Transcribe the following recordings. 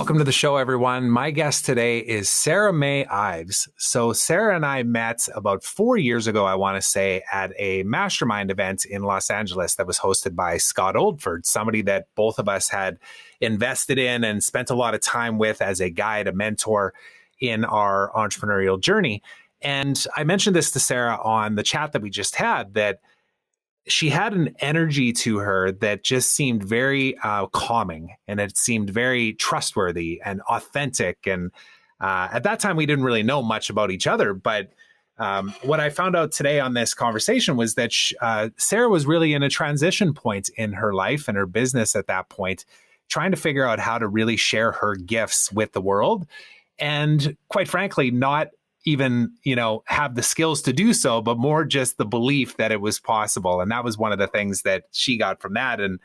Welcome to the show, everyone. My guest today is Sarah Mae Ives. So Sarah and I met about 4 years ago, I want to say, at a mastermind event in Los Angeles that was hosted by Scott Oldford, somebody that both of us had invested in and spent a lot of time with as a guide, a mentor in our entrepreneurial journey. And I mentioned this to Sarah on the chat that we just had, that she had an energy to her that just seemed very calming, and it seemed very trustworthy and authentic. And at that time, we didn't really know much about each other. But what I found out today on this conversation was that Sarah was really in a transition point in her life and her business at that point, trying to figure out how to really share her gifts with the world. And quite frankly, not even, have the skills to do so, but more just the belief that it was possible. And that was one of the things that she got from that. And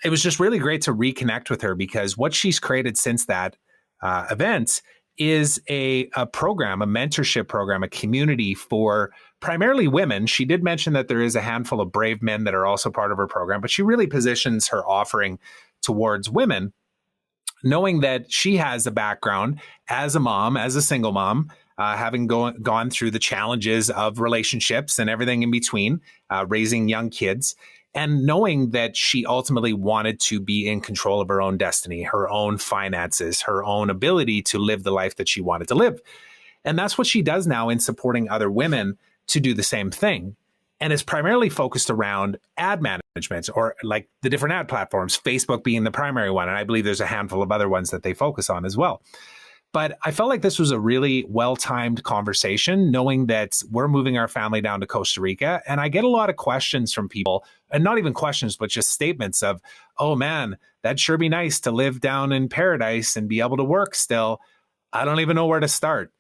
it was just really great to reconnect with her, because what she's created since that event is a program, a mentorship program, a community for primarily women. She did mention that there is a handful of brave men that are also part of her program, but she really positions her offering towards women, knowing that she has a background as a mom, as a single mom, having gone through the challenges of relationships and everything in between, raising young kids, and knowing that she ultimately wanted to be in control of her own destiny, her own finances, her own ability to live the life that she wanted to live. And that's what she does now in supporting other women to do the same thing. And it's primarily focused around ad management, or like the different ad platforms, Facebook being the primary one. And I believe there's a handful of other ones that they focus on as well. But I felt like this was a really well-timed conversation, knowing that we're moving our family down to Costa Rica. And I get a lot of questions from people, and not even questions, but just statements of, oh man, that'd sure be nice to live down in paradise and be able to work still. I don't even know where to start.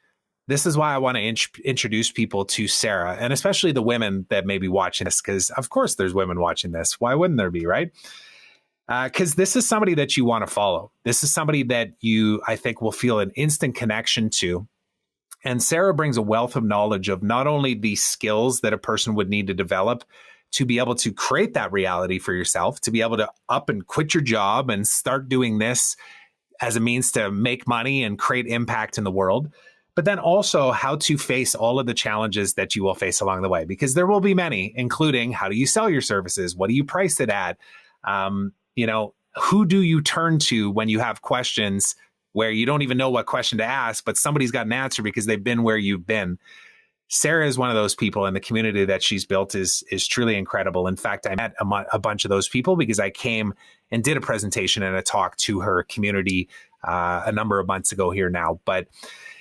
This is why I want to introduce people to Sarah, and especially the women that may be watching this, because of course there's women watching this. Why wouldn't there be, right? Because this is somebody that you want to follow. This is somebody that you, I think, will feel an instant connection to. And Sarah brings a wealth of knowledge of not only the skills that a person would need to develop to be able to create that reality for yourself, to be able to up and quit your job and start doing this as a means to make money and create impact in the world, but then also how to face all of the challenges that you will face along the way, because there will be many, including how do you sell your services? What do you price it at? Who do you turn to when you have questions where you don't even know what question to ask, but somebody's got an answer because they've been where you've been? Sarah is one of those people, and the community that she's built is truly incredible. In fact, I met a bunch of those people because I came and did a presentation and a talk to her community a number of months ago here now. But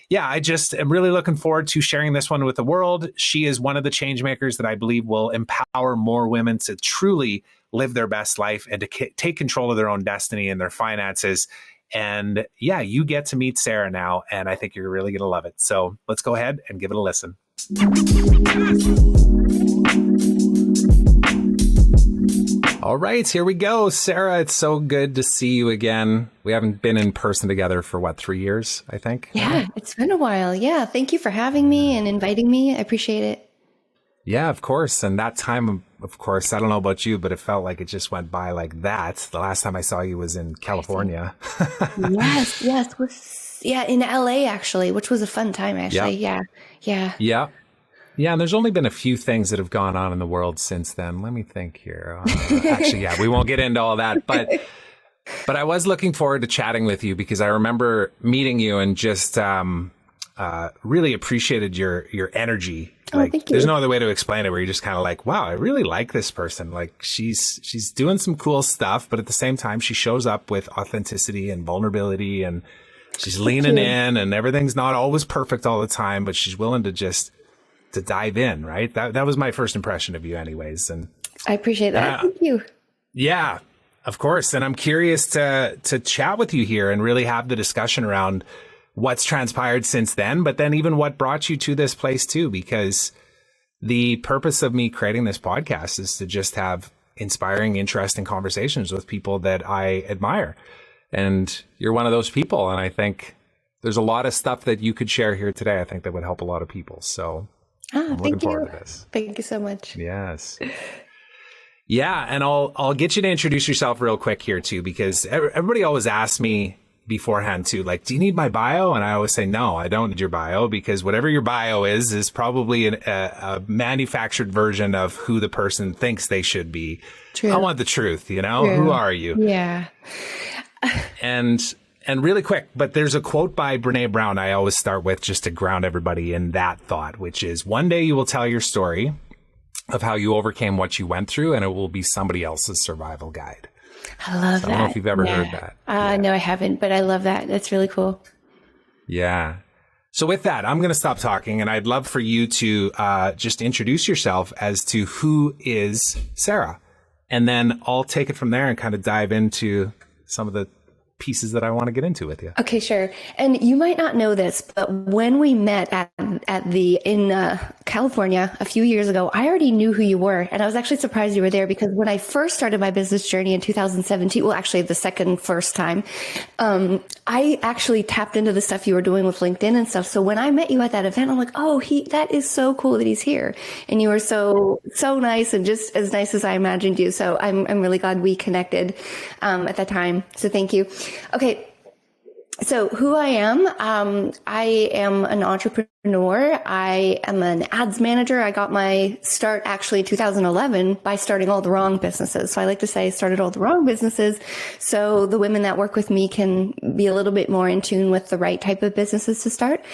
yeah, I just am really looking forward to sharing this one with the world. She is one of the change makers that I believe will empower more women to truly live their best life and to take control of their own destiny and their finances. And yeah, you get to meet Sarah now, and I think you're really going to love it. So let's go ahead and give it a listen. All right, here we go. Sarah, it's so good to see you again. We haven't been in person together for 3 years, I think? Yeah, it's been a while. Yeah, thank you for having me and inviting me. I appreciate it. Yeah, of course. And that time, of course, I don't know about you, but it felt like it just went by like that. The last time I saw you was in California. Yes. In LA, actually, which was a fun time, actually. Yeah. Yeah, and there's only been a few things that have gone on in the world since then. Let me think here. Actually, yeah, we won't get into all that. But I was looking forward to chatting with you, because I remember meeting you and just really appreciated your energy. Like, thank you. There's no other way to explain it, where you're just kind of like, wow, I really like this person. Like, she's doing some cool stuff, but at the same time, she shows up with authenticity and vulnerability, and she's leaning in, and everything's not always perfect all the time, but she's willing to just to dive in, right? That was my first impression of you anyways. And I appreciate that. Thank you. Yeah, of course. And I'm curious to chat with you here and really have the discussion around what's transpired since then, but then even what brought you to this place too, because the purpose of me creating this podcast is to just have inspiring, interesting conversations with people that I admire. And you're one of those people. And I think there's a lot of stuff that you could share here today, I think, that would help a lot of people. So I'm looking forward to this. Thank you so much. Yes. Yeah. And I'll get you to introduce yourself real quick here too, because everybody always asks me, beforehand too. Like, do you need my bio? And I always say, no, I don't need your bio, because whatever your bio is probably a manufactured version of who the person thinks they should be. True. I want the truth, you know? True. Who are you? Yeah. And really quick, but there's a quote by Brene Brown I always start with just to ground everybody in that thought, which is, one day you will tell your story of how you overcame what you went through, and it will be somebody else's survival guide. I love that. I don't know if you've ever heard that. No, I haven't, but I love that. That's really cool. Yeah. So with that, I'm going to stop talking, and I'd love for you to just introduce yourself as to who is Sarah. And then I'll take it from there and kind of dive into some of the pieces that I want to get into with you. Okay, sure. And you might not know this, but when we met in California a few years ago, I already knew who you were. And I was actually surprised you were there, because when I first started my business journey in 2017, well, actually the first time, I actually tapped into the stuff you were doing with LinkedIn and stuff. So when I met you at that event, I'm like, oh, that is so cool that he's here. And you were so nice, and just as nice as I imagined you. So I'm really glad we connected at that time. So thank you. Okay. So who I am an entrepreneur. I am an ads manager. I got my start actually in 2011 by starting all the wrong businesses. So I like to say I started all the wrong businesses, so the women that work with me can be a little bit more in tune with the right type of businesses to start.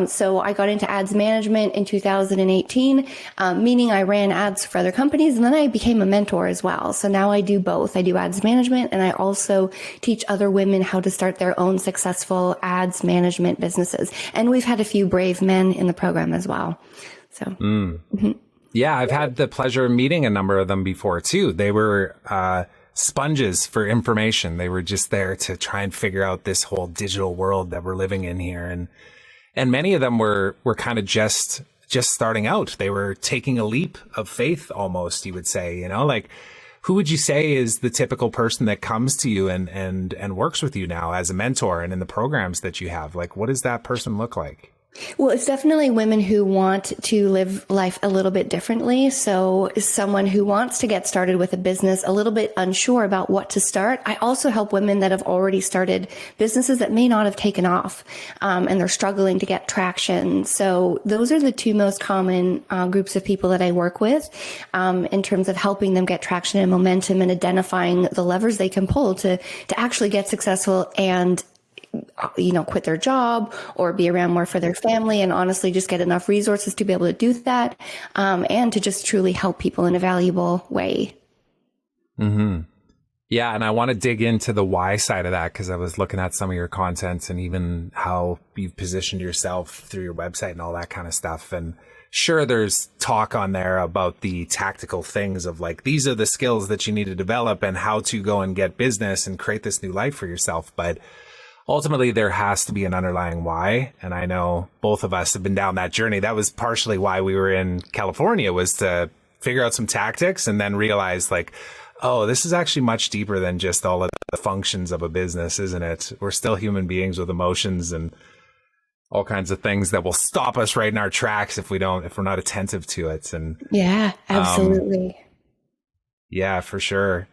So I got into ads management in 2018, meaning I ran ads for other companies, and then I became a mentor as well. So now I do both. I do ads management, and I also teach other women how to start their own successful ads management businesses. And we've had a few brave men in the program as well. So, Yeah, I've had the pleasure of meeting a number of them before too. They were sponges for information. They were just there to try and figure out this whole digital world that we're living in here. And many of them were kind of just starting out. They were taking a leap of faith almost, you would say, you know, like, who would you say is the typical person that comes to you and works with you now as a mentor and in the programs that you have? Like, what does that person look like? Well, it's definitely women who want to live life a little bit differently. So someone who wants to get started with a business, a little bit unsure about what to start. I also help women that have already started businesses that may not have taken off, and they're struggling to get traction. So those are the two most common groups of people that I work with in terms of helping them get traction and momentum and identifying the levers they can pull to actually get successful and quit their job or be around more for their family, and honestly just get enough resources to be able to do that, and to just truly help people in a valuable way. Mm-hmm. Yeah. And I want to dig into the why side of that, because I was looking at some of your content and even how you've positioned yourself through your website and all that kind of stuff. And sure, there's talk on there about the tactical things of like, these are the skills that you need to develop and how to go and get business and create this new life for yourself. But ultimately, there has to be an underlying why. And I know both of us have been down that journey. That was partially why we were in California, was to figure out some tactics and then realize like, oh, this is actually much deeper than just all of the functions of a business, isn't it? We're still human beings with emotions and all kinds of things that will stop us right in our tracks if we're not attentive to it. And yeah, absolutely. Yeah, for sure.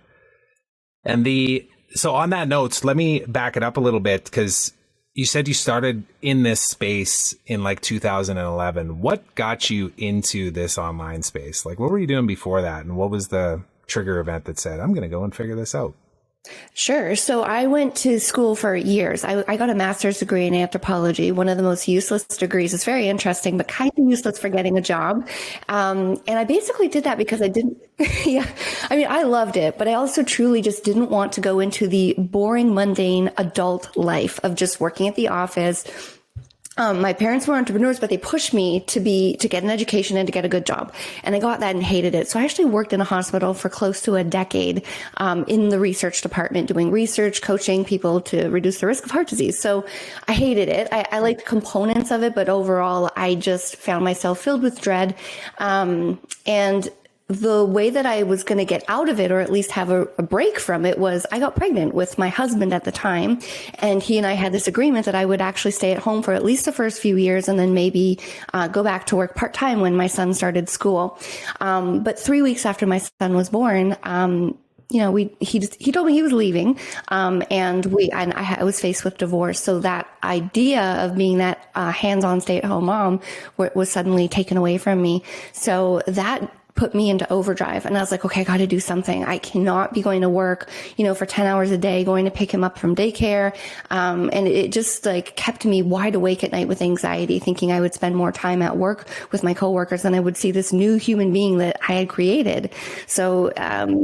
And so on that note, let me back it up a little bit, because you said you started in this space in like 2011. What got you into this online space? Like, what were you doing before that? And what was the trigger event that said, I'm going to go and figure this out? Sure. So I went to school for years. I got a master's degree in anthropology, one of the most useless degrees. It's very interesting, but kind of useless for getting a job. And I basically did that because I didn't, yeah, I mean, I loved it, but I also truly just didn't want to go into the boring, mundane adult life of just working at the office. My parents were entrepreneurs, but they pushed me to get an education and to get a good job. And I got that and hated it. So I actually worked in a hospital for close to a decade, in the research department, doing research, coaching people to reduce the risk of heart disease. So I hated it. I liked components of it, but overall, I just found myself filled with dread. And the way that I was going to get out of it, or at least have a break from it, was I got pregnant with my husband at the time. And he and I had this agreement that I would actually stay at home for at least the first few years and then maybe go back to work part-time when my son started school. But 3 weeks after my son was born, he told me he was leaving, and I was faced with divorce. So that idea of being that hands-on stay-at-home mom was suddenly taken away from me. So that put me into overdrive. And I was like, okay, I got to do something. I cannot be going to work, for 10 hours a day, going to pick him up from daycare. And it just like kept me wide awake at night with anxiety, thinking I would spend more time at work with my coworkers than I would see this new human being that I had created. So,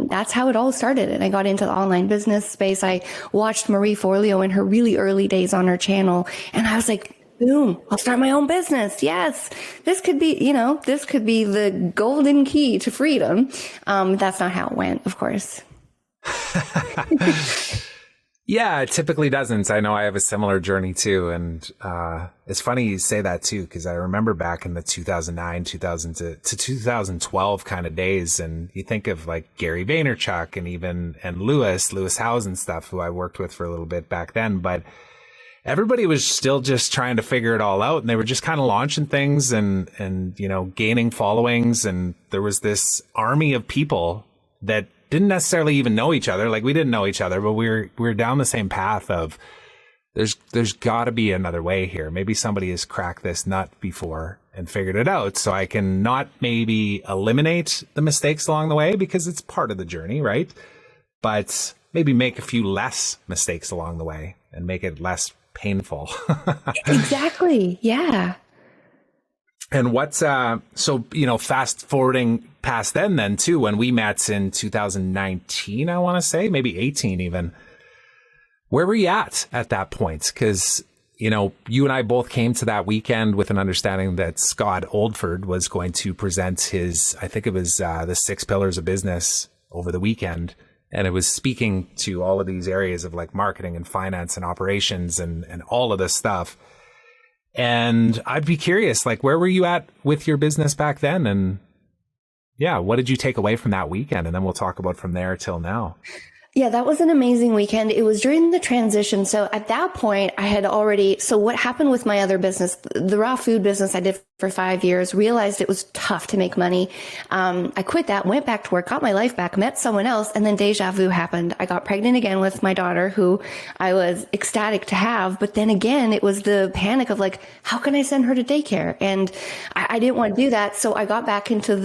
that's how it all started. And I got into the online business space. I watched Marie Forleo in her really early days on her channel. And I was like, boom, I'll start my own business. Yes, this could be the golden key to freedom. That's not how it went, of course. Yeah, it typically doesn't. I know I have a similar journey too. And it's funny you say that too, because I remember back in the 2009, 2000 to 2012 kind of days. And you think of like Gary Vaynerchuk and Lewis Howes and stuff, who I worked with for a little bit back then. But everybody was still just trying to figure it all out, and they were just kind of launching things and gaining followings. And there was this army of people that didn't necessarily even know each other. Like, we didn't know each other, but we were down the same path of there's got to be another way here. Maybe somebody has cracked this nut before and figured it out, so I can not maybe eliminate the mistakes along the way, because it's part of the journey, right? But maybe make a few less mistakes along the way and make it less painful. Exactly. Yeah. And what's fast forwarding past then too, when we met in 2019, I want to say, maybe 18 even. Where were you at that point? Because you and I both came to that weekend with an understanding that Scott Oldford was going to present his, I think it was the 6 pillars of business over the weekend. And it was speaking to all of these areas of like marketing and finance and operations and all of this stuff. And I'd be curious, like, where were you at with your business back then? And yeah, what did you take away from that weekend? And then we'll talk about from there till now. Yeah, that was an amazing weekend. It was during the transition. So at that point, so what happened with my other business, the raw food business I did for 5 years, realized it was tough to make money. I quit that, went back to work, got my life back, met someone else, and then deja vu happened. I got pregnant again with my daughter, who I was ecstatic to have. But then again, it was the panic of like, how can I send her to daycare? And I didn't want to do that. So I got back into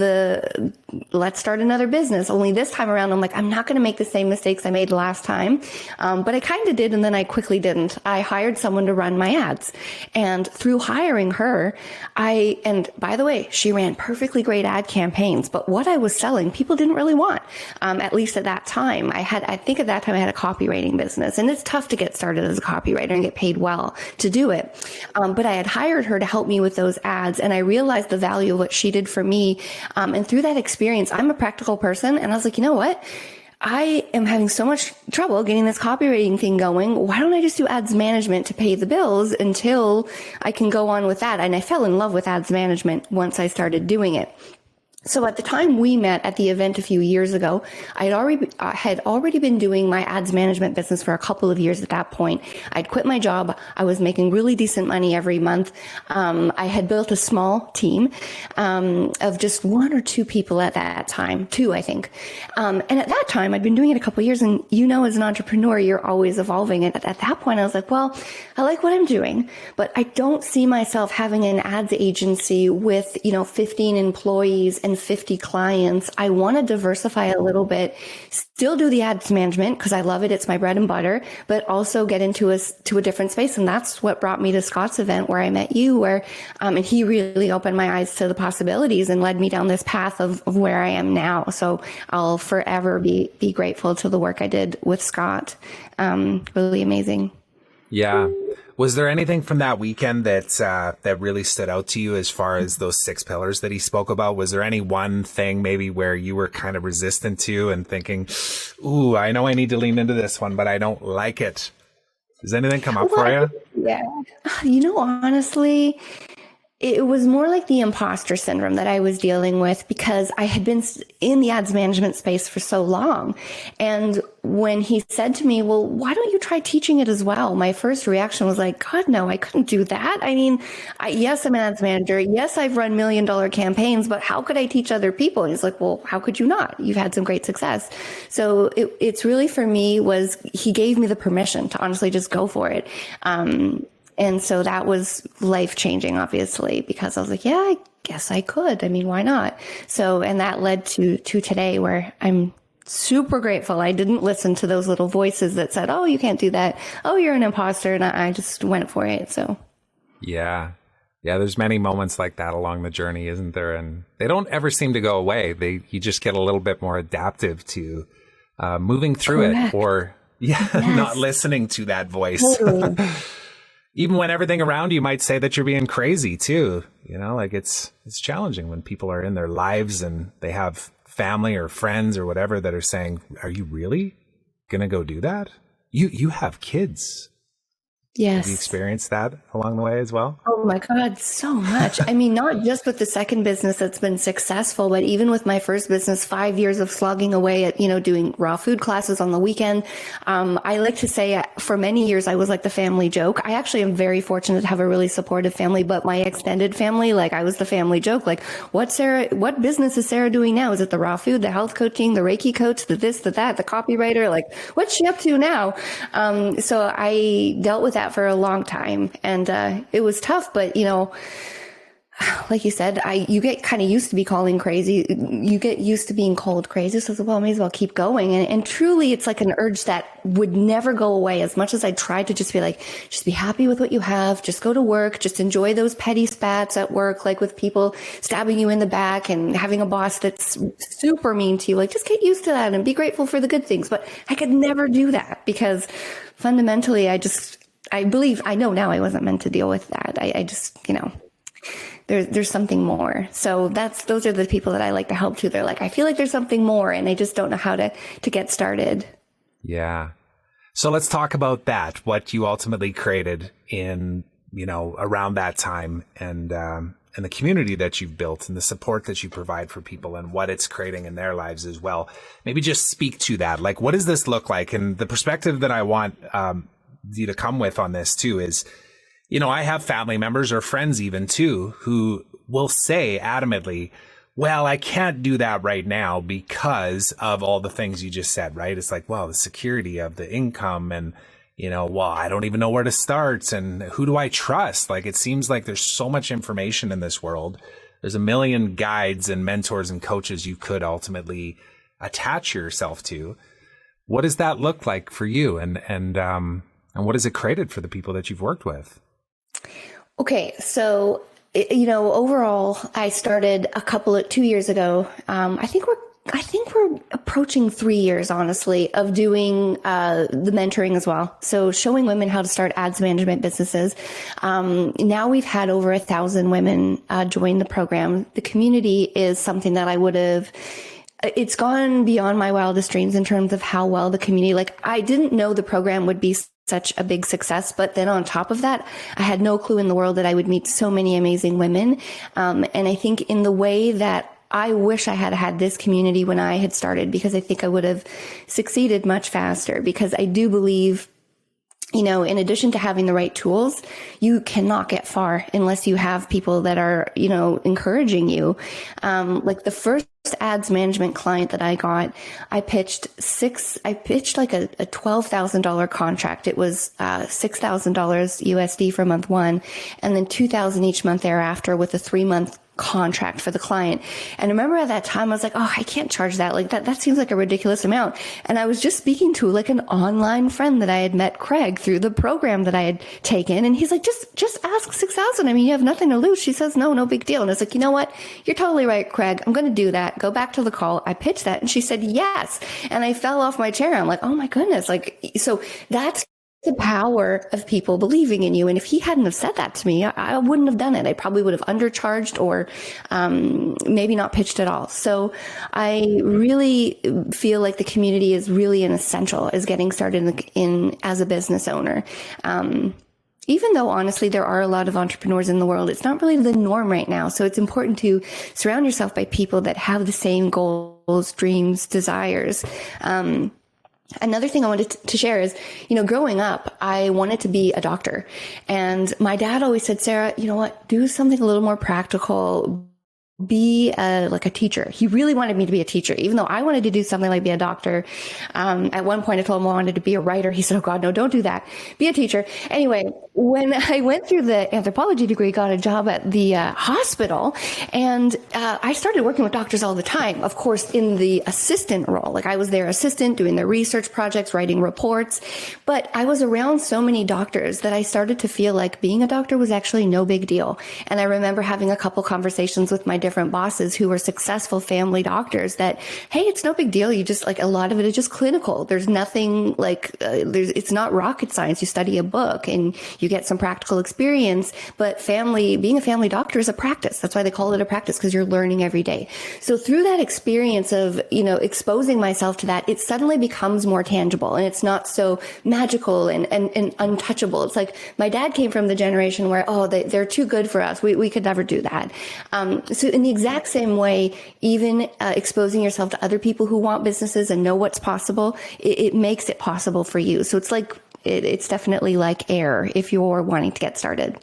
let's start another business. Only this time around, I'm like, I'm not going to make the same mistakes I made last time. But I kind of did, and then I quickly didn't. I hired someone to run my ads. And through hiring her, and by the way, she ran perfectly great ad campaigns, but what I was selling, people didn't really want, at least at that time. I think at that time I had a copywriting business, and it's tough to get started as a copywriter and get paid well to do it. But I had hired her to help me with those ads, and I realized the value of what she did for me. And through that experience, I'm a practical person, and I was like, you know what? I am having so much trouble getting this copywriting thing going. Why don't I just do ads management to pay the bills until I can go on with that? And I fell in love with ads management once I started doing it. So at the time we met at the event a few years ago, I had already been doing my ads management business for a couple of years at that point. I'd quit my job. I was making really decent money every month. I had built a small team of just 1 or 2 people at that time, 2, I think. And at that time, I'd been doing it a couple of years. And as an entrepreneur, you're always evolving. And at that point, I was like, well, I like what I'm doing, but I don't see myself having an ads agency with, 15 employees and 50 clients. I want to diversify a little bit, still do the ads management because I love it. It's my bread and butter, but also get into a different space. And that's what brought me to Scott's event where I met you, and he really opened my eyes to the possibilities and led me down this path of where I am now. So I'll forever be grateful to the work I did with Scott. Really amazing. Yeah. Was there anything from that weekend that really stood out to you as far as those 6 pillars that he spoke about? Was there any one thing maybe where you were kind of resistant to and thinking, ooh, I know I need to lean into this one, but I don't like it? Does anything come up for you? Yeah. Honestly, It was more like the imposter syndrome that I was dealing with because I had been in the ads management space for so long. And when he said to me, well, why don't you try teaching it as well? My first reaction was like, God, no, I couldn't do that. I mean, yes, I'm an ads manager. Yes, I've run $1 million campaigns, but how could I teach other people? And he's like, well, how could you not? You've had some great success. So it's really for me was he gave me the permission to honestly just go for it. And so that was life changing, obviously, because I was like, yeah, I guess I could. I mean, why not? So, and that led to today where I'm super grateful. I didn't listen to those little voices that said, oh, you can't do that. Oh, you're an imposter. And I just went for it. So. Yeah. Yeah. There's many moments like that along the journey, isn't there? And they don't ever seem to go away. You just get a little bit more adaptive to moving through Correct. it or Yes. not listening to that voice. Totally. Even when everything around you might say that you're being crazy too, like it's challenging when people are in their lives and they have family or friends or whatever that are saying, are you really going to go do that? You have kids. Yes. Have you experienced that along the way as well? Oh my God, so much. I mean, not just with the second business that's been successful, but even with my first business, 5 years of slogging away at, doing raw food classes on the weekend. I like to say for many years, I was like the family joke. I actually am very fortunate to have a really supportive family, but my extended family, like I was the family joke. Like what business is Sarah doing now? Is it the raw food, the health coaching, the Reiki coach, the this, the that, the copywriter? Like what's she up to now? So I dealt with that for a long time, and it was tough, but like you said, you get kind of used to be calling crazy. You get used to being called crazy. So, well, I may as well keep going. And truly, it's like an urge that would never go away. As much as I tried to just be like, just be happy with what you have. Just go to work. Just enjoy those petty spats at work, like with people stabbing you in the back and having a boss that's super mean to you. Like, just get used to that and be grateful for the good things. But I could never do that because fundamentally, I know now I wasn't meant to deal with that. I just, there's something more. So those are the people that I like to help too. They're like, I feel like there's something more and I just don't know how to get started. Yeah. So let's talk about that, what you ultimately created in, around that time and the community that you've built and the support that you provide for people and what it's creating in their lives as well. Maybe just speak to that. Like, what does this look like? And the perspective that I want, you to come with on this too is, I have family members or friends even too, who will say adamantly, well, I can't do that right now because of all the things you just said, right? It's like, well, the security of the income and, well, I don't even know where to start and who do I trust? Like, it seems like there's so much information in this world. There's a million guides and mentors and coaches you could ultimately attach yourself to. What does that look like for you? And what has it created for the people that you've worked with? Okay. So, overall, I started 2 years ago. I think we're approaching 3 years, honestly, of doing the mentoring as well. So showing women how to start ads management businesses. Now we've had over 1,000 women join the program. The community is something that it's gone beyond my wildest dreams in terms of how well the community, like I didn't know the program would be such a big success. But then on top of that, I had no clue in the world that I would meet so many amazing women. And I think in the way that I wish I had had this community when I had started, because I think I would have succeeded much faster, because I do believe, in addition to having the right tools, you cannot get far unless you have people that are, encouraging you. Like the first ads management client that I got, I pitched like a $12,000 contract. It was $6,000 USD for month one, and then $2,000 each month thereafter with a 3-month contract for the client. And I remember at that time, I was like, oh, I can't charge that. Like that seems like a ridiculous amount. And I was just speaking to like an online friend that I had met, Craig, through the program that I had taken. And he's like, just ask 6,000. I mean, you have nothing to lose. She says, no big deal. And I was like, you know what? You're totally right, Craig. I'm going to do that. Go back to the call. I pitched that. And she said, yes. And I fell off my chair. I'm like, oh my goodness. Like, so that's the power of people believing in you. And if he hadn't have said that to me, I wouldn't have done it. I probably would have undercharged or maybe not pitched at all. So I really feel like the community is really an essential as getting started in as a business owner. Even though honestly, there are a lot of entrepreneurs in the world, it's not really the norm right now. So it's important to surround yourself by people that have the same goals, dreams, desires. Another thing I wanted to share is, growing up, I wanted to be a doctor. And my dad always said, Sarah, you know what, do something a little more practical. Be like a teacher. He really wanted me to be a teacher, even though I wanted to do something like be a doctor. At one point I told him I wanted to be a writer. He said, oh God, no, don't do that. Be a teacher. Anyway, when I went through the anthropology degree, got a job at the hospital, and I started working with doctors all the time, of course, in the assistant role. Like I was their assistant doing their research projects, writing reports, but I was around so many doctors that I started to feel like being a doctor was actually no big deal. And I remember having a couple conversations with my different bosses who were successful family doctors that, hey, it's no big deal. You just like a lot of it is just clinical. There's nothing like, it's not rocket science. You study a book and you get some practical experience, but being a family doctor is a practice. That's why they call it a practice, because you're learning every day. So through that experience of, exposing myself to that, it suddenly becomes more tangible and it's not so magical and untouchable. It's like my dad came from the generation where, they're too good for us. We could never do that. So in the exact same way, even exposing yourself to other people who want businesses and know what's possible, it makes it possible for you. So it's like, it's definitely like air if you're wanting to get started.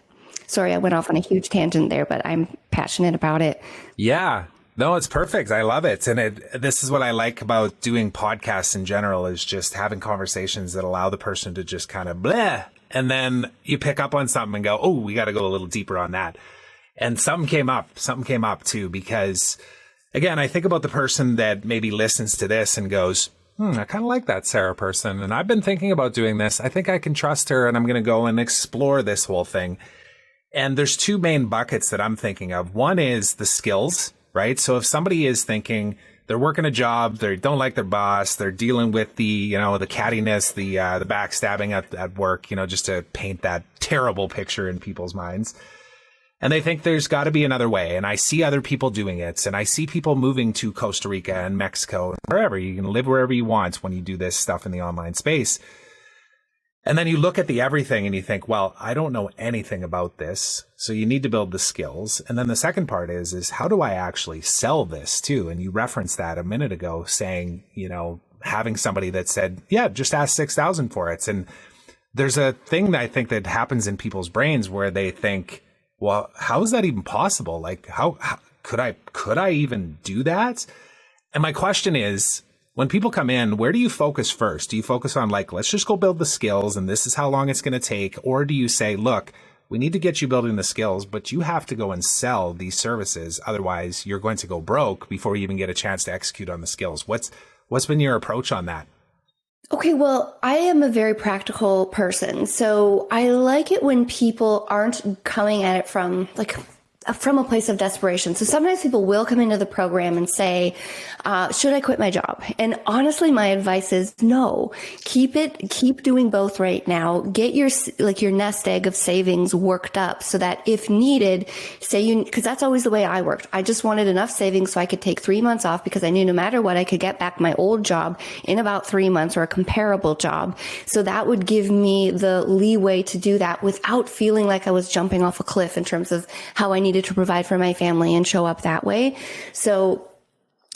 Sorry, I went off on a huge tangent there, but I'm passionate about it. Yeah. No, it's perfect. I love it. And this is what I like about doing podcasts in general, is just having conversations that allow the person to just kind of bleh. And then you pick up on something and go, oh, we got to go a little deeper on that. And something came up too, because again, I think about the person that maybe listens to this and goes, I kind of like that Sarah person. And I've been thinking about doing this. I think I can trust her and I'm going to go and explore this whole thing. And there's two main buckets that I'm thinking of. One is the skills, right? So if somebody is thinking they're working a job, they don't like their boss, they're dealing with the cattiness, the backstabbing at work, just to paint that terrible picture in people's minds. And they think there's got to be another way. And I see other people doing it. And I see people moving to Costa Rica and Mexico, wherever. You can live wherever you want when you do this stuff in the online space. And then you look at the everything and you think, well, I don't know anything about this. So you need to build the skills. And then the second part is how do I actually sell this too? And you referenced that a minute ago, saying, having somebody that said, yeah, just ask 6,000 for it. And there's a thing that I think that happens in people's brains where they think, well, how is that even possible? Like, how could I even do that? And my question is, when people come in, where do you focus first? Do you focus on like, let's just go build the skills and this is how long it's going to take? Or do you say, look, we need to get you building the skills, but you have to go and sell these services. Otherwise, you're going to go broke before you even get a chance to execute on the skills. What's been your approach on that? Okay, well, I am a very practical person. So I like it when people aren't coming at it from a place of desperation. So sometimes people will come into the program and say, should I quit my job? And honestly, my advice is no, keep doing both right now. Get your nest egg of savings worked up so that if needed, because that's always the way I worked. I just wanted enough savings so I could take 3 months off because I knew no matter what, I could get back my old job in about 3 months or a comparable job. So that would give me the leeway to do that without feeling like I was jumping off a cliff in terms of how I needed to provide for my family and show up that way. So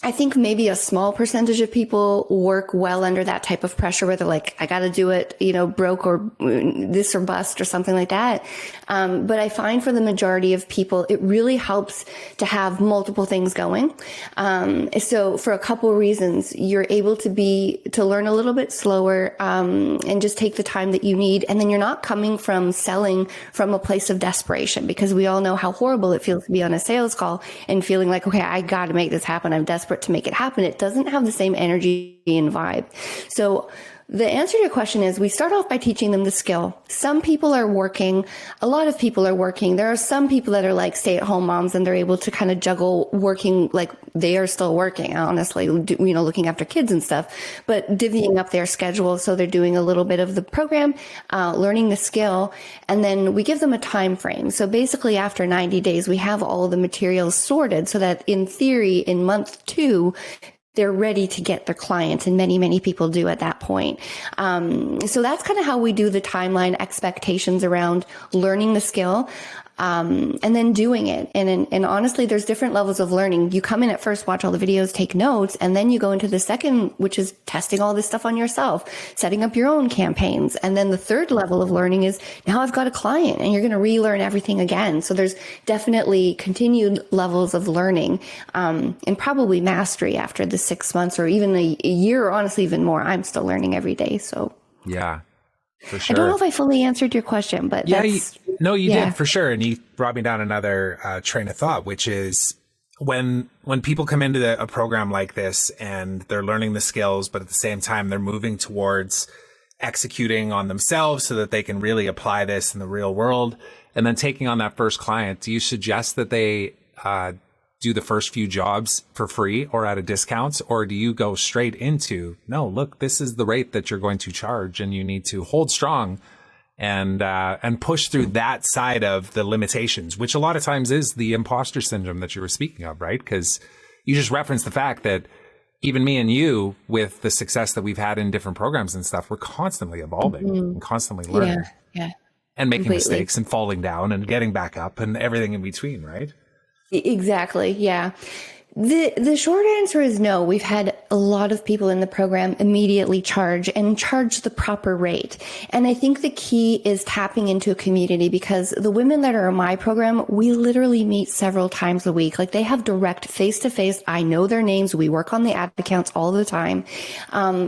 I think maybe a small percentage of people work well under that type of pressure where they're like, I got to do it, broke or this or bust or something like that. But I find for the majority of people, it really helps to have multiple things going. So for a couple of reasons, you're able to learn a little bit slower, and just take the time that you need. And then you're not coming from selling from a place of desperation, because we all know how horrible it feels to be on a sales call and feeling like, okay, I got to make this happen. I'm desperate to make it happen. It doesn't have the same energy and vibe. So the answer to your question is we start off by teaching them the skill. Some people are working. A lot of people are working. There are some people that are like stay-at-home moms and they're able to kind of juggle working, like they are still working, honestly, looking after kids and stuff, but divvying up their schedule. So they're doing a little bit of the program, learning the skill, and then we give them a time frame. So basically after 90 days, we have all the materials sorted so that in theory, in month 2, they're ready to get their clients, and many people do at that point. So that's kind of how we do the timeline expectations around learning the skill. And then doing it. And honestly, there's different levels of learning. You come in at first, watch all the videos, take notes, and then you go into the second, which is testing all this stuff on yourself, setting up your own campaigns. And then the third level of learning is now I've got a client and you're going to relearn everything again. So there's definitely continued levels of learning, and probably mastery after the 6 months or even a year, or honestly, even more. I'm still learning every day. So yeah. For sure. I don't know if I fully answered your question, but you did for sure. And you brought me down another train of thought, which is when people come into a program like this and they're learning the skills, but at the same time, they're moving towards executing on themselves so that they can really apply this in the real world. And then taking on that first client, do you suggest that they do the first few jobs for free or at a discount? Or do you go straight into, no, look, this is the rate that you're going to charge and you need to hold strong and push through that side of the limitations, which a lot of times is the imposter syndrome that you were speaking of, right? Because you just referenced the fact that even me and you, with the success that we've had in different programs and stuff, we're constantly evolving and constantly learning and making mistakes and falling down and getting back up and everything in between, right? Exactly. Yeah. The short answer is no. We've had a lot of people in the program immediately charge the proper rate. And I think the key is tapping into a community, because the women that are in my program, we literally meet several times a week. Like, they have direct face-to-face. I know their names. We work on the ad accounts all the time.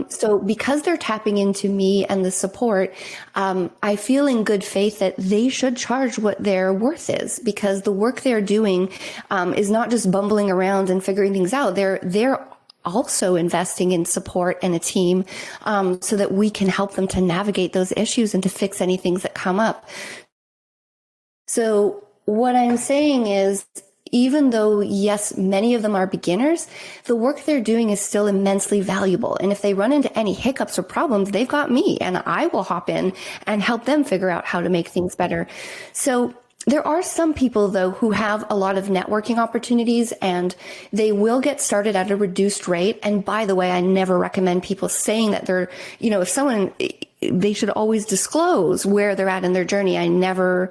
So because they're tapping into me and the support, I feel in good faith that they should charge what their worth is, because the work they're doing is not just bumbling around and figuring things out. They're also investing in support and a team, so that we can help them to navigate those issues and to fix any things that come up. So what I'm saying is, even though, yes, many of them are beginners, the work they're doing is still immensely valuable. And if they run into any hiccups or problems, they've got me, and I will hop in and help them figure out how to make things better. So there are some people, though, who have a lot of networking opportunities, and they will get started at a reduced rate. And by the way, I never recommend people saying that they're, if someone, they should always disclose where they're at in their journey. I never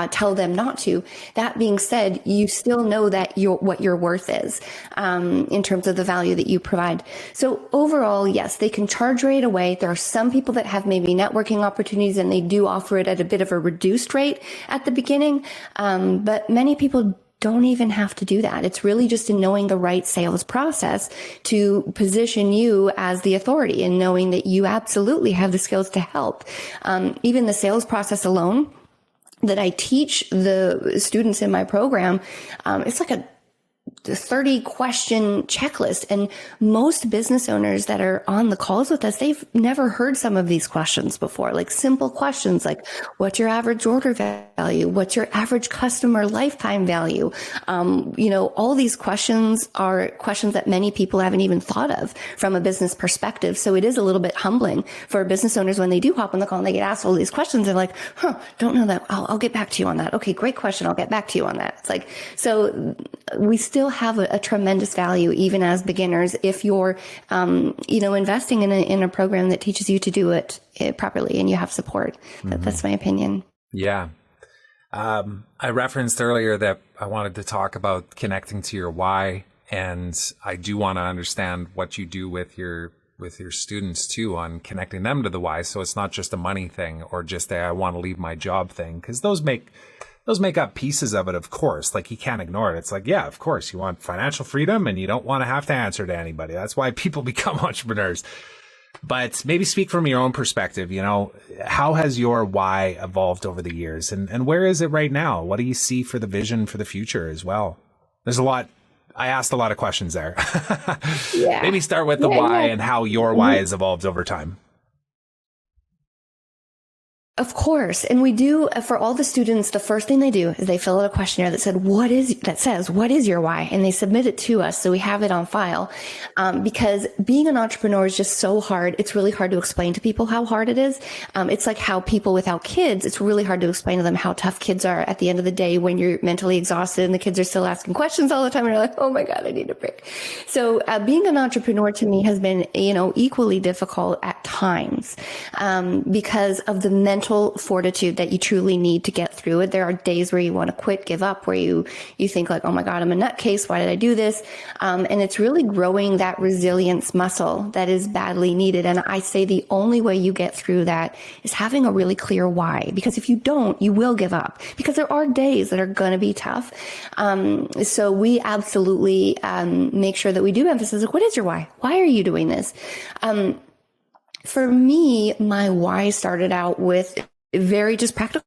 tell them not to. That being said, you still know that what your worth is, in terms of the value that you provide. So overall, yes, they can charge right away. There are some people that have maybe networking opportunities, and they do offer it at a bit of a reduced rate at the beginning. But many people don't even have to do that. It's really just in knowing the right sales process to position you as the authority, and knowing that you absolutely have the skills to help. Even the sales process alone that I teach the students in my program, it's like a 30 question checklist. And most business owners that are on the calls with us, they've never heard some of these questions before, like simple questions like, what's your average order value? What's your average customer lifetime value? All these questions are questions that many people haven't even thought of from a business perspective. So it is a little bit humbling for business owners when they do hop on the call and they get asked all these questions. They're like, don't know that. I'll get back to you on that. Okay, great question. I'll get back to you on that. It's like, so we still have a tremendous value even as beginners if you're, investing in a program that teaches you to do it properly and you have support. That's my opinion. Yeah. I referenced earlier that I wanted to talk about connecting to your why, and I do want to understand what you do with your students too on connecting them to the why. So it's not just a money thing or just I want to leave my job thing, because those make up pieces of it, of course. Like, you can't ignore it. It's like, yeah, of course, you want financial freedom and you don't want to have to answer to anybody. That's why people become entrepreneurs. But maybe speak from your own perspective. How has your why evolved over the years, and where is it right now? What do you see for the vision for the future as well? There's a lot. I asked a lot of questions there. Yeah. Maybe start with the why and how your why has evolved over time. Of course. And we do, for all the students, the first thing they do is they fill out a questionnaire that says, what is your why? And they submit it to us. So we have it on file. Because being an entrepreneur is just so hard. It's really hard to explain to people how hard it is. It's like how people without kids, it's really hard to explain to them how tough kids are at the end of the day when you're mentally exhausted and the kids are still asking questions all the time. And you're like, oh my God, I need a break. So being an entrepreneur to me has been, equally difficult at times, because of the mental fortitude that you truly need to get through it. There are days where you want to quit, give up, where you think like, oh my God, I'm a nutcase. Why did I do this? And it's really growing that resilience muscle that is badly needed. And I say the only way you get through that is having a really clear why, because if you don't, you will give up, because there are days that are going to be tough. So we absolutely make sure that we do emphasize, like, what is your why? Why are you doing this? For me, my why started out with very just practical,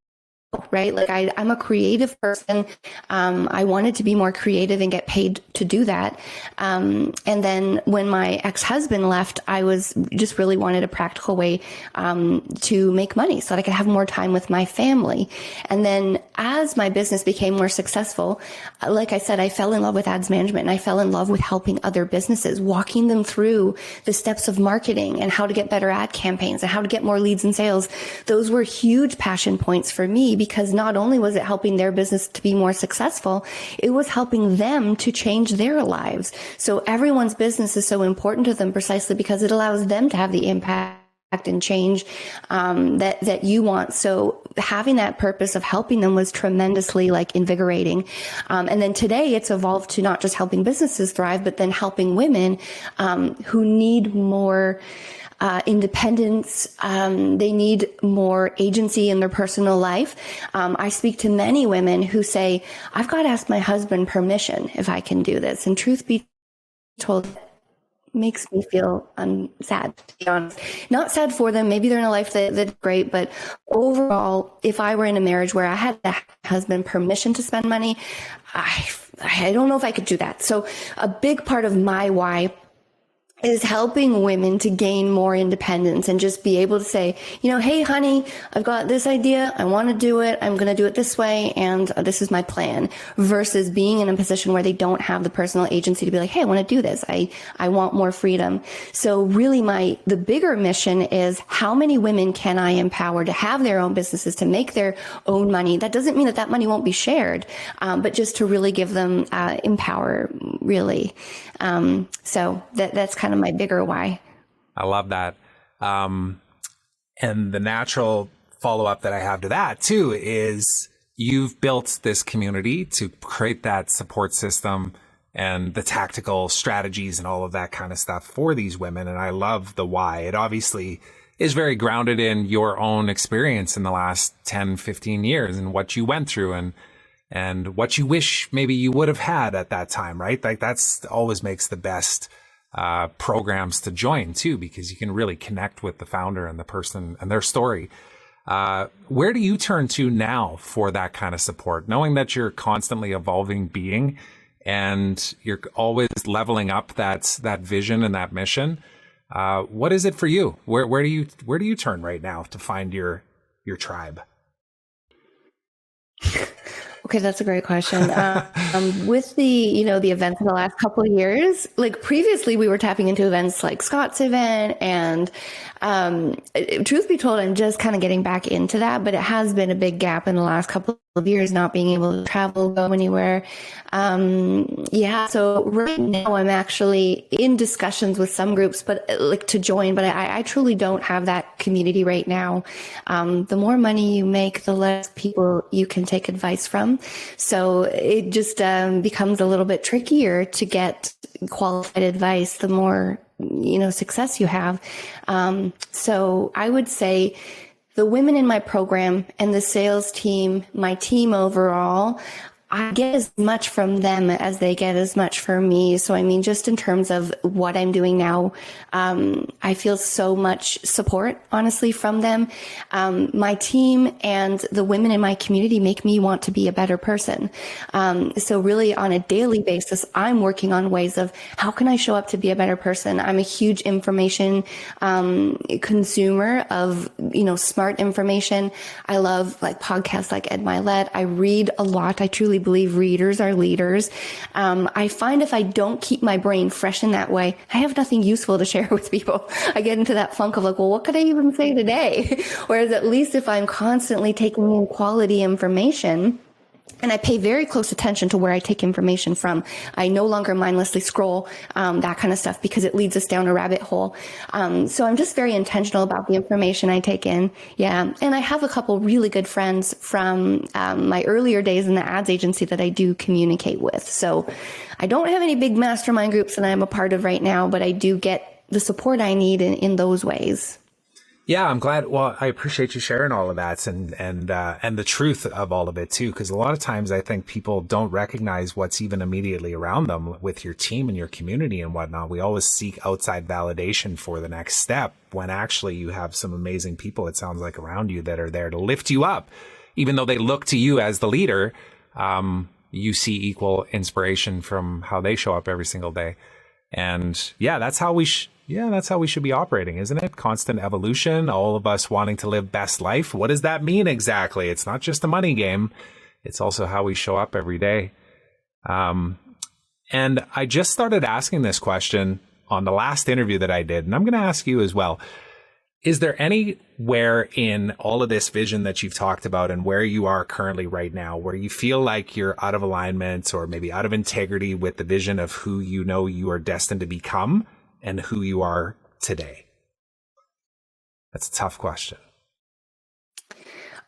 right? Like I'm a creative person. I wanted to be more creative and get paid to do that. And then when my ex-husband left, I was just really wanted a practical way to make money so that I could have more time with my family. And then as my business became more successful, like I said, I fell in love with ads management, and I fell in love with helping other businesses, walking them through the steps of marketing and how to get better ad campaigns and how to get more leads and sales. Those were huge passion points for me, because not only was it helping their business to be more successful, it was helping them to change their lives. So everyone's business is so important to them precisely because it allows them to have the impact and change that you want. So having that purpose of helping them was tremendously invigorating. And then today it's evolved to not just helping businesses thrive, but then helping women who need more independence. They need more agency in their personal life. I speak to many women who say, I've got to ask my husband permission if I can do this. And truth be told, makes me feel sad, to be honest. Not sad for them. Maybe they're in a life that's great, but overall, if I were in a marriage where I had a husband permission to spend money, I don't know if I could do that. So a big part of my why is helping women to gain more independence and just be able to say, hey, honey, I've got this idea. I want to do it. I'm going to do it this way. And this is my plan, versus being in a position where they don't have the personal agency to be like, hey, I want to do this. I want more freedom. So really the bigger mission is, how many women can I empower to have their own businesses, to make their own money? That doesn't mean that money won't be shared, but just to really give them empower, really. So that's kind of my bigger why. I love that. And the natural follow-up that I have to that too is, you've built this community to create that support system and the tactical strategies and all of that kind of stuff for these women. And I love the why. It obviously is very grounded in your own experience in the last 10, 15 years and what you went through and what you wish maybe you would have had at that time, right? That's always makes the best programs to join too, because you can really connect with the founder and the person and their story. Where do you turn to now for that kind of support, knowing that you're constantly evolving being and you're always leveling up that vision and that mission? What is it for you? Where do you turn right now to find your tribe? Okay, that's a great question. With the events in the last couple of years, previously we were tapping into events like Scott's event, and truth be told, I'm just kind of getting back into that, but it has been a big gap in the last couple of years, not being able to travel, go anywhere. So right now I'm actually in discussions with some groups, but to join, but I truly don't have that community right now. The more money you make, the less people you can take advice from. So it just becomes a little bit trickier to get qualified advice the more success you have. So I would say the women in my program and the sales team, my team overall, I get as much from them as they get as much from me. So, I mean, just in terms of what I'm doing now, I feel so much support, honestly, from them. My team and the women in my community make me want to be a better person. So really on a daily basis, I'm working on ways of how can I show up to be a better person? I'm a huge information consumer of, smart information. I love like podcasts like Ed Milet. I read a lot. I truly believe readers are leaders. I find if I don't keep my brain fresh in that way, I have nothing useful to share with people. I get into that funk of like, well, what could I even say today? Whereas at least if I'm constantly taking in quality information, and I pay very close attention to where I take information from. I no longer mindlessly scroll, that kind of stuff, because it leads us down a rabbit hole. So I'm just very intentional about the information I take in. Yeah. And I have a couple really good friends from my earlier days in the ads agency that I do communicate with. So I don't have any big mastermind groups that I'm a part of right now, but I do get the support I need in those ways. Yeah, I'm glad. Well, I appreciate you sharing all of that and the truth of all of it too, because a lot of times I think people don't recognize what's even immediately around them with your team and your community and whatnot. We always seek outside validation for the next step when actually you have some amazing people, it sounds like, around you that are there to lift you up. Even though they look to you as the leader, you see equal inspiration from how they show up every single day. And yeah, that's how we should be operating, isn't it? Constant evolution, all of us wanting to live best life. What does that mean exactly? It's not just a money game. It's also how we show up every day. And I just started asking this question on the last interview that I did, and I'm going to ask you as well. Is there anywhere in all of this vision that you've talked about and where you are currently right now, where you feel like you're out of alignment or maybe out of integrity with the vision of who you know you are destined to become and who you are today? That's a tough question.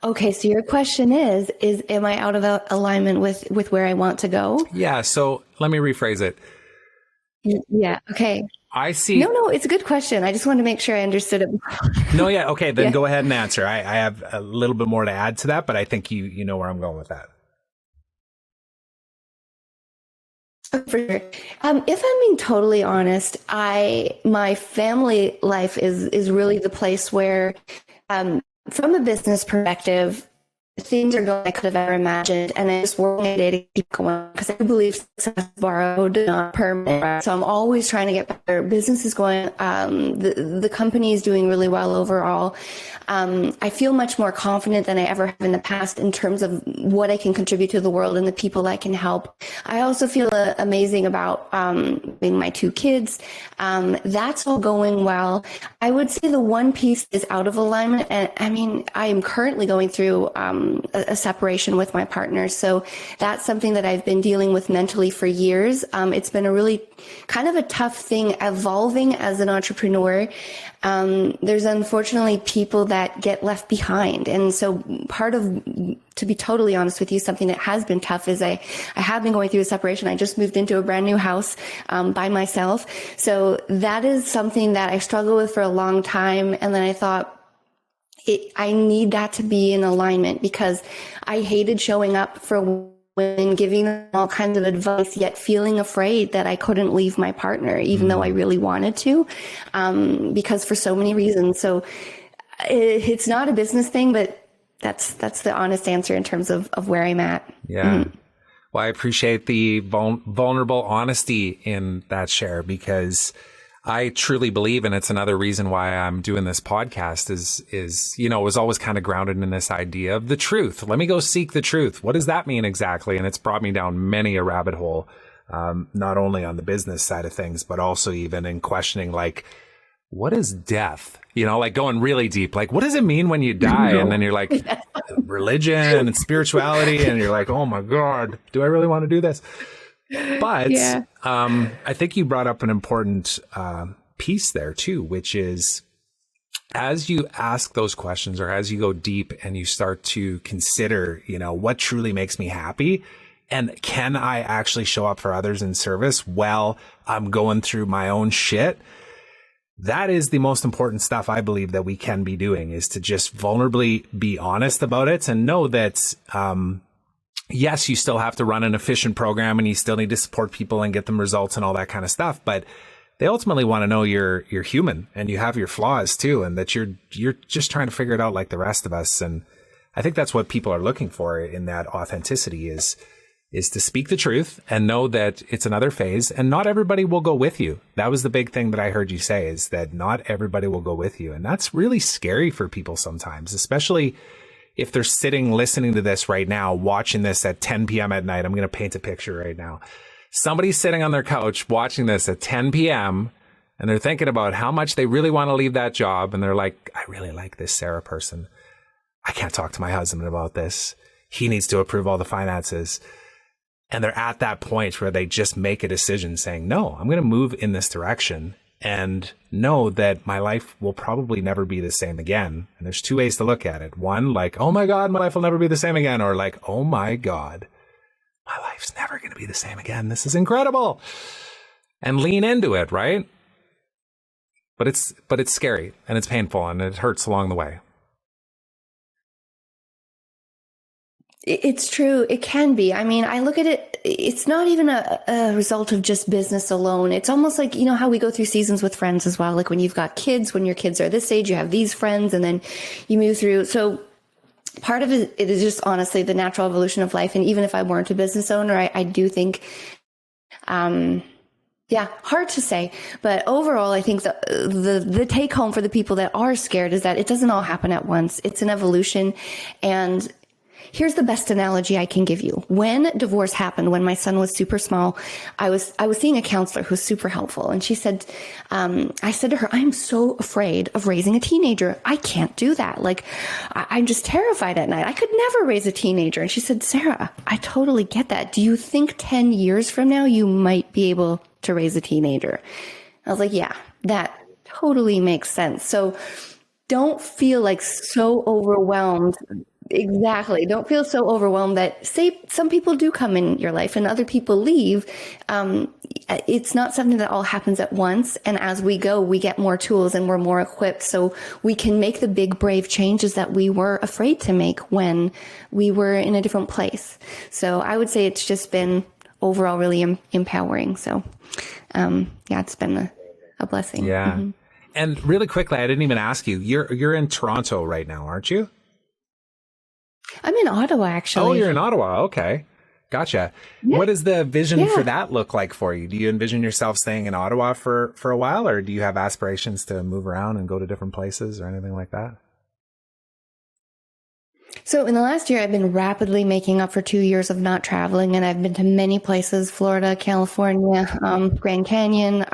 Okay, so your question is am I out of alignment with where I want to go? Yeah, so let me rephrase it. Yeah, okay. I see. No, it's a good question. I just wanted to make sure I understood it. No, yeah, okay, then Go ahead and answer. I have a little bit more to add to that, but I think you know where I'm going with that. For sure. If I'm being totally honest, my family life is really the place where, from a business perspective, things are going I could have ever imagined, and I just work my day to keep going because I believe success is borrowed, not permanent. Right? So I'm always trying to get better. Business is going. The company is doing really well overall. I feel much more confident than I ever have in the past in terms of what I can contribute to the world and the people I can help. I also feel amazing about being my two kids. That's all going well. I would say the one piece is out of alignment, and I mean I am currently going through a separation with my partner. So that's something that I've been dealing with mentally for years. It's been a really kind of a tough thing evolving as an entrepreneur. There's unfortunately people that get left behind. And so part of, to be totally honest with you, something that has been tough is I have been going through a separation. I just moved into a brand new house by myself. So that is something that I struggled with for a long time. And then I thought, I need that to be in alignment because I hated showing up for women, giving them all kinds of advice, yet feeling afraid that I couldn't leave my partner, even though I really wanted to, because for so many reasons. So it's not a business thing, but that's the honest answer in terms of where I'm at. Yeah. Mm-hmm. Well, I appreciate the vulnerable honesty in that share because I truly believe, and it's another reason why I'm doing this podcast is, it was always kind of grounded in this idea of the truth. Let me go seek the truth. What does that mean exactly? And it's brought me down many a rabbit hole, not only on the business side of things, but also even in questioning, like, what is death? Like going really deep, like, what does it mean when you die? And then you're like, religion and spirituality. And you're like, oh my God, do I really want to do this? But I think you brought up an important piece there too, which is as you ask those questions or as you go deep and you start to consider, what truly makes me happy and can I actually show up for others in service while I'm going through my own shit? That is the most important stuff I believe that we can be doing, is to just vulnerably be honest about it and know that yes, you still have to run an efficient program and you still need to support people and get them results and all that kind of stuff. But they ultimately want to know you're human and you have your flaws too, and that you're just trying to figure it out like the rest of us. And I think that's what people are looking for in that authenticity is to speak the truth and know that it's another phase and not everybody will go with you. That was the big thing that I heard you say, is that not everybody will go with you. And that's really scary for people sometimes, especially if they're sitting listening to this right now, watching this at 10 p.m. at night. I'm going to paint a picture right now. Somebody's sitting on their couch watching this at 10 p.m. and they're thinking about how much they really want to leave that job. And they're like, I really like this Sarah person. I can't talk to my husband about this. He needs to approve all the finances. And they're at that point where they just make a decision saying, no, I'm going to move in this direction and know that my life will probably never be the same again. And there's two ways to look at it. One, like, oh my God, my life will never be the same again. Or like, oh my God, my life's never going to be the same again. This is incredible. And lean into it, right? But it's scary and it's painful and it hurts along the way. It's true. It can be. I mean, I look at it, it's not even a result of just business alone. It's almost like, you know, how we go through seasons with friends as well. Like when you've got kids, when your kids are this age, you have these friends and then you move through. So part of it is just honestly the natural evolution of life. And even if I weren't a business owner, I do think, yeah, hard to say. But overall, I think the take home for the people that are scared is that it doesn't all happen at once. It's an evolution. And here's the best analogy I can give you. When divorce happened, when my son was super small, I was seeing a counselor who's super helpful. And she said, I said to her, I'm so afraid of raising a teenager. I can't do that. Like, I'm just terrified at night. I could never raise a teenager. And she said, Sarah, I totally get that. Do you think 10 years from now, you might be able to raise a teenager? I was like, yeah, that totally makes sense. So don't feel like so overwhelmed. Exactly. Don't feel so overwhelmed that, say, some people do come in your life and other people leave. It's not something that all happens at once. And as we go, we get more tools and we're more equipped so we can make the big, brave changes that we were afraid to make when we were in a different place. So I would say it's just been overall really empowering. So, yeah, it's been a blessing. Yeah. Mm-hmm. And really quickly, I didn't even ask you, you're in Toronto right now, aren't you? I'm in Ottawa, actually. Oh, you're in Ottawa. Okay. Gotcha. Yeah. What does the vision for that look like for you? Do you envision yourself staying in Ottawa for a while, or do you have aspirations to move around and go to different places or anything like that? So in the last year, I've been rapidly making up for 2 years of not traveling, and I've been to many places, Florida, California, Grand Canyon.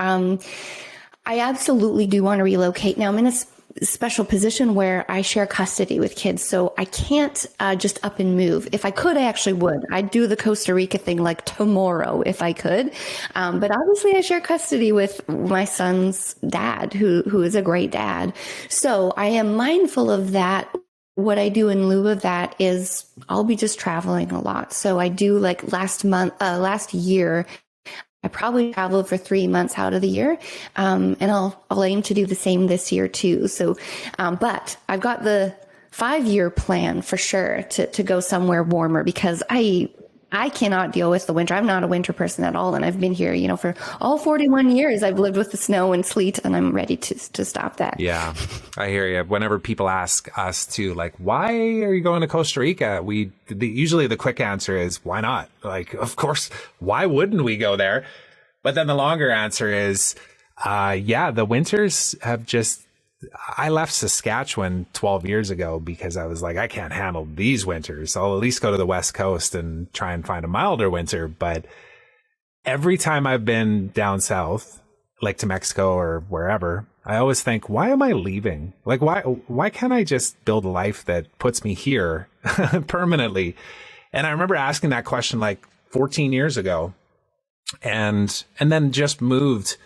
I absolutely do want to relocate. Now I'm in a special position where I share custody with kids. So I can't just up and move. If I could, I actually would. I'd do the Costa Rica thing like tomorrow if I could. But obviously I share custody with my son's dad, who is a great dad. So I am mindful of that. What I do in lieu of that is I'll be just traveling a lot. So I do, like last year, I probably traveled for 3 months out of the year. And I'll aim to do the same this year too. So, but I've got the 5-year plan for sure to go somewhere warmer, because I cannot deal with the winter. I'm not a winter person at all. And I've been here, for all 41 years, I've lived with the snow and sleet, and I'm ready to stop that. Yeah, I hear you. Whenever people ask us too, like, why are you going to Costa Rica? Usually the quick answer is, why not? Like, of course, why wouldn't we go there? But then the longer answer is, the winters have I left Saskatchewan 12 years ago because I was like, I can't handle these winters. I'll at least go to the West Coast and try and find a milder winter. But every time I've been down south, like to Mexico or wherever, I always think, why am I leaving? Like, why can't I just build a life that puts me here permanently? And I remember asking that question like 14 years ago, and then just moved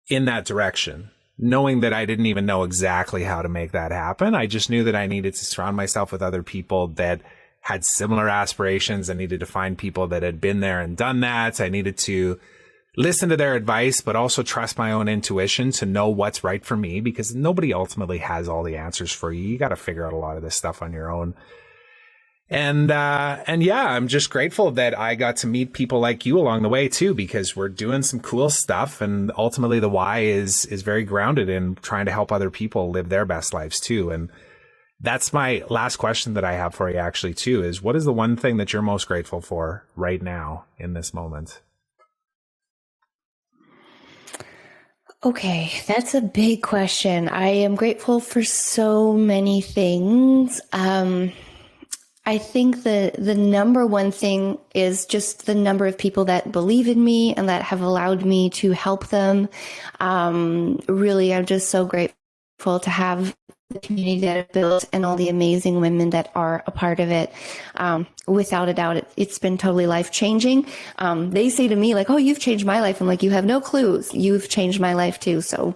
in that direction, knowing that I didn't even know exactly how to make that happen. I just knew that I needed to surround myself with other people that had similar aspirations. I needed to find people that had been there and done that. I needed to listen to their advice, but also trust my own intuition to know what's right for me, because nobody ultimately has all the answers for you. You got to figure out a lot of this stuff on your own. And yeah, I'm just grateful that I got to meet people like you along the way too, because we're doing some cool stuff. And ultimately the why is very grounded in trying to help other people live their best lives too. And that's my last question that I have for you actually too, is what is the one thing that you're most grateful for right now in this moment? Okay, that's a big question. I am grateful for so many things. I think the number one thing is just the number of people that believe in me and that have allowed me to help them. Really, I'm just so grateful to have the community that I've built and all the amazing women that are a part of it. Without a doubt, it's been totally life-changing. They say to me, like, oh, you've changed my life. I'm like, you have no clues. You've changed my life too. So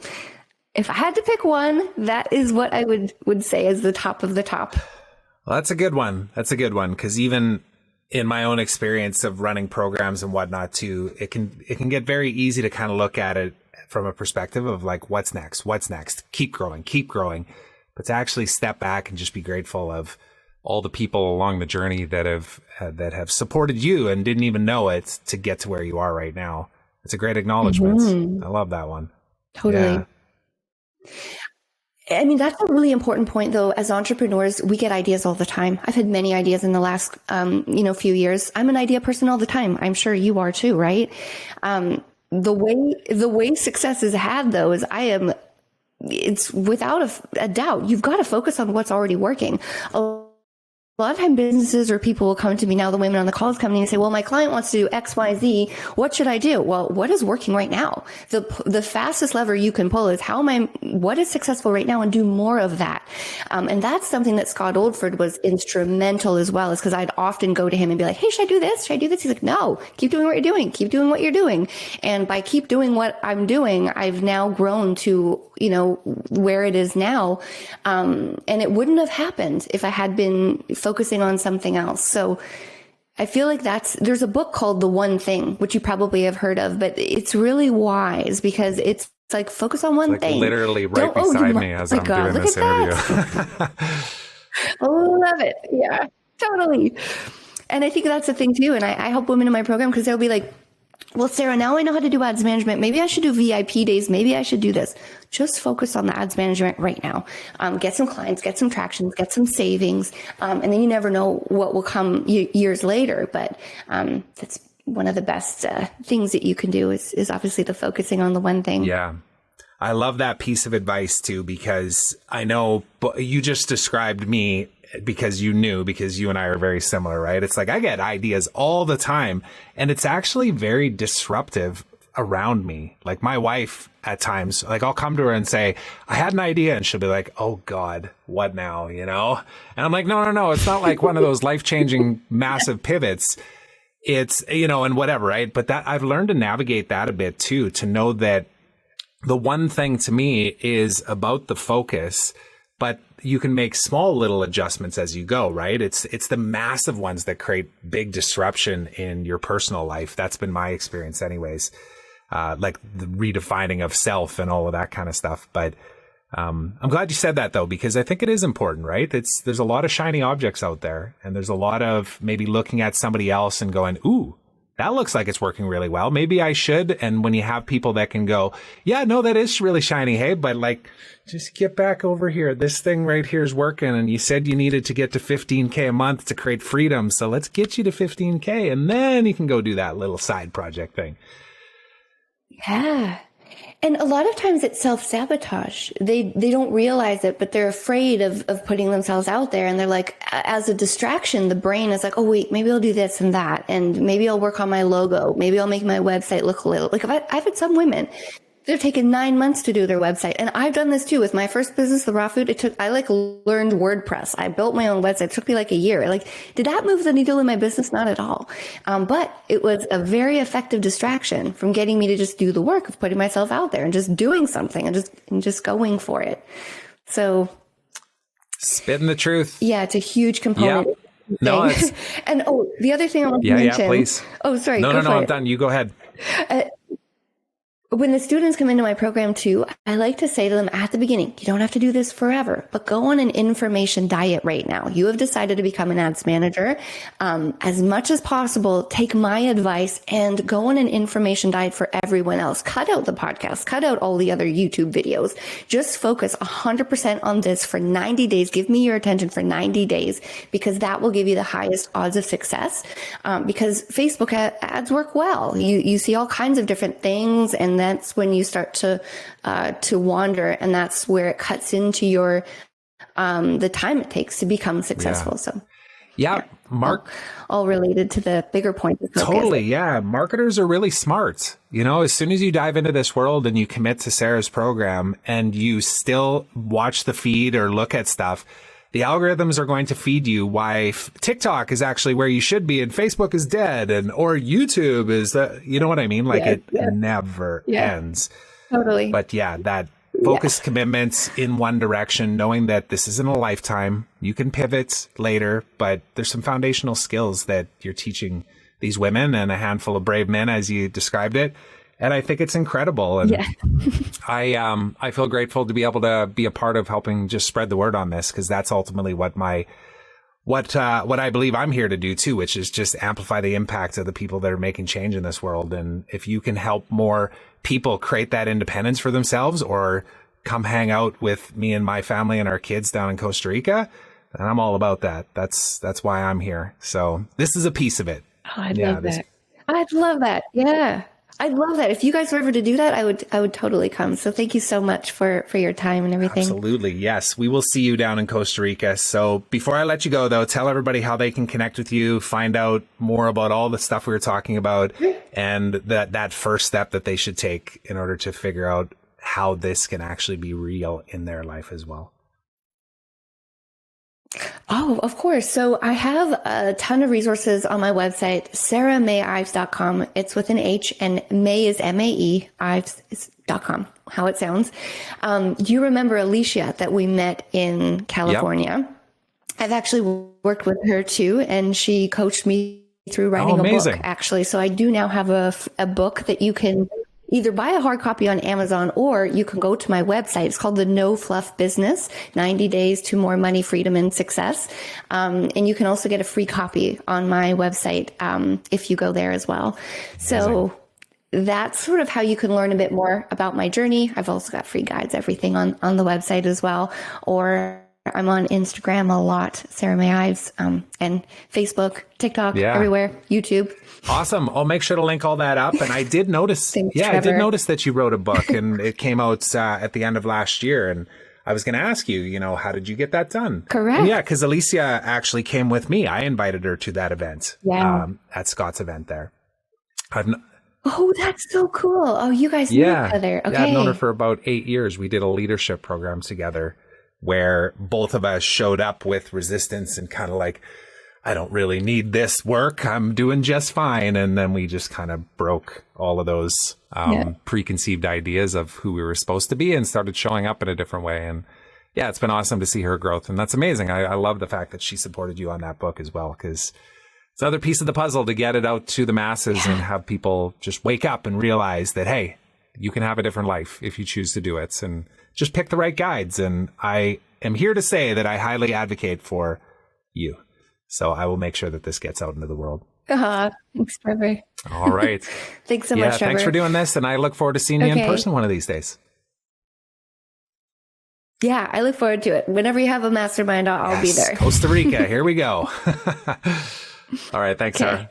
if I had to pick one, that is what I would say is the top of the top. Well, that's a good one. That's a good one. Because even in my own experience of running programs and whatnot too, it can get very easy to kind of look at it from a perspective of like, what's next? What's next? Keep growing. But to actually step back and just be grateful of all the people along the journey that have supported you and didn't even know it to get to where you are right now. It's a great acknowledgement. Mm-hmm. I love that one. Totally. Yeah. I mean, that's a really important point, though. As entrepreneurs, we get ideas all the time. I've had many ideas in the last, few years. I'm an idea person all the time. I'm sure you are too, right? The way success is had, though, is it's without a doubt. You've got to focus on what's already working. A lot of time businesses or people will come to me now, the women on the calls come to me and say, well, my client wants to do X, Y, Z. What should I do? Well, what is working right now? The fastest lever you can pull is what is successful right now, and do more of that. And that's something that Scott Oldford was instrumental as well, is because I'd often go to him and be like, hey, should I do this? Should I do this? He's like, no, keep doing what you're doing. Keep doing what you're doing. And by keep doing what I'm doing, I've now grown to, where it is now. And it wouldn't have happened if I had been focusing on something else. So I feel like there's a book called The One Thing, which you probably have heard of, but it's really wise because it's like focus on one thing. Literally right beside me as I'm doing this interview. I love it. Yeah, totally. And I think that's the thing too. And I help women in my program because they'll be like, well, Sarah, now I know how to do ads management. Maybe I should do VIP days. Maybe I should do this. Just focus on the ads management right now. Get some clients, get some traction, get some savings. And then you never know what will come years later. But that's one of the best things that you can do is obviously the focusing on the one thing. Yeah. I love that piece of advice too, because I know you just described me because you and I are very similar, right? It's like I get ideas all the time, and it's actually very disruptive around me. Like my wife at times, like I'll come to her and say, I had an idea, and she'll be like, oh God, what now? And I'm like, no. It's not like one of those life-changing massive pivots. It's, and whatever, right? But that I've learned to navigate that a bit too, to know that the one thing to me is about the focus, but you can make small little adjustments as you go, right? It's the massive ones that create big disruption in your personal life. That's been my experience anyways. Like the redefining of self and all of that kind of stuff. But I'm glad you said that though, because I think it is important, right? There's a lot of shiny objects out there, and there's a lot of maybe looking at somebody else and going, ooh, that looks like it's working really well. Maybe I should. And when you have people that can go, yeah, no, that is really shiny. Hey, but like, just get back over here. This thing right here is working. And you said you needed to get to 15K a month to create freedom. So let's get you to 15K. And then you can go do that little side project thing. Yeah. And a lot of times it's self-sabotage. They don't realize it, but they're afraid of putting themselves out there. And they're like, as a distraction, the brain is like, oh, wait, maybe I'll do this and that. And maybe I'll work on my logo. Maybe I'll make my website look a little like I've had some women, they're taking 9 months to do their website. And I've done this too. With my first business, the raw food, I learned WordPress. I built my own website. It took me like a year. Like, did that move the needle in my business? Not at all. But it was a very effective distraction from getting me to just do the work of putting myself out there and just doing something and just going for it. So spitting the truth. Yeah, it's a huge component. Yep. No, and the other thing I want to mention. Yeah, please. Oh, sorry. No, I'm done. You go ahead. when the students come into my program too, I like to say to them at the beginning, you don't have to do this forever, but go on an information diet right now. You have decided to become an ads manager. As much as possible, take my advice and go on an information diet for everyone else. Cut out the podcast, cut out all the other YouTube videos. Just focus 100% on this for 90 days. Give me your attention for 90 days because that will give you the highest odds of success. Because Facebook ads work well. You see all kinds of different things, and that's when you start to wander, and that's where it cuts into your the time it takes to become successful. Yeah. So yeah. All related to the bigger point. Totally. Yeah. Marketers are really smart. As soon as you dive into this world and you commit to Sarah's program and you still watch the feed or look at stuff, the algorithms are going to feed you why TikTok is actually where you should be and Facebook is dead or YouTube is you know what I mean? Like it never ends. Totally. But that focused commitments in one direction, knowing that this isn't a lifetime. You can pivot later, but there's some foundational skills that you're teaching these women and a handful of brave men, as you described it. And I think it's incredible. And I feel grateful to be able to be a part of helping just spread the word on this, because that's ultimately what I believe I'm here to do too, which is just amplify the impact of the people that are making change in this world. And if you can help more people create that independence for themselves or come hang out with me and my family and our kids down in Costa Rica, then I'm all about that. That's why I'm here. So this is a piece of it. Oh, I'd love that. I'd love that. Yeah. I'd love that. If you guys were ever to do that, I would totally come. So thank you so much for your time and everything. Absolutely. Yes. We will see you down in Costa Rica. So before I let you go, though, tell everybody how they can connect with you, find out more about all the stuff we were talking about, and that first step that they should take in order to figure out how this can actually be real in their life as well. Oh, of course. So I have a ton of resources on my website, sarahmaeives.com. It's with an H, and Mae is MAE, Ives.com, how it sounds. Do you remember Alicia that we met in California? Yep. I've actually worked with her too, and she coached me through writing a book, actually. So I do now have a book that you can either buy a hard copy on Amazon, or you can go to my website. It's called The No Fluff Business, 90 Days to More Money, Freedom, and Success. And you can also get a free copy on my website if you go there as well. So that's sort of how you can learn a bit more about my journey. I've also got free guides, everything on the website as well. Or I'm on Instagram a lot, Sarah Mae Ives, and Facebook, TikTok, everywhere, YouTube. Awesome. I'll make sure to link all that up. And I did notice, Thanks, I did notice that you wrote a book and it came out at the end of last year. And I was going to ask you, how did you get that done? Correct. And because Alicia actually came with me. I invited her to that event, at Scott's event there. Oh, that's so cool. Oh, you guys knew each other. Okay. Yeah, I've known her for about 8 years. We did a leadership program together where both of us showed up with resistance and kind of like, I don't really need this work. I'm doing just fine. And then we just kind of broke all of those preconceived ideas of who we were supposed to be and started showing up in a different way. And it's been awesome to see her growth. And that's amazing. I love the fact that she supported you on that book as well, because it's another piece of the puzzle to get it out to the masses and have people just wake up and realize that, hey, you can have a different life if you choose to do it. And just pick the right guides. And I am here to say that I highly advocate for you. So I will make sure that this gets out into the world. Thanks, Trevor. All right. Thanks so much, Trevor. Thanks for doing this. And I look forward to seeing you in person one of these days. Yeah, I look forward to it. Whenever you have a mastermind, I'll be there. Costa Rica. Here we go. All right. Thanks, Sarah.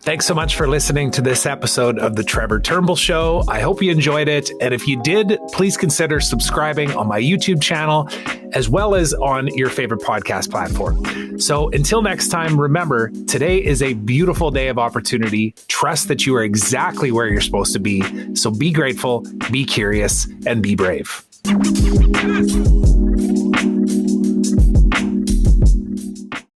Thanks so much for listening to this episode of The Trevor Turnbull Show. I hope you enjoyed it. And if you did, please consider subscribing on my YouTube channel, as well as on your favorite podcast platform. So until next time, remember, today is a beautiful day of opportunity. Trust that you are exactly where you're supposed to be. So be grateful, be curious, and be brave.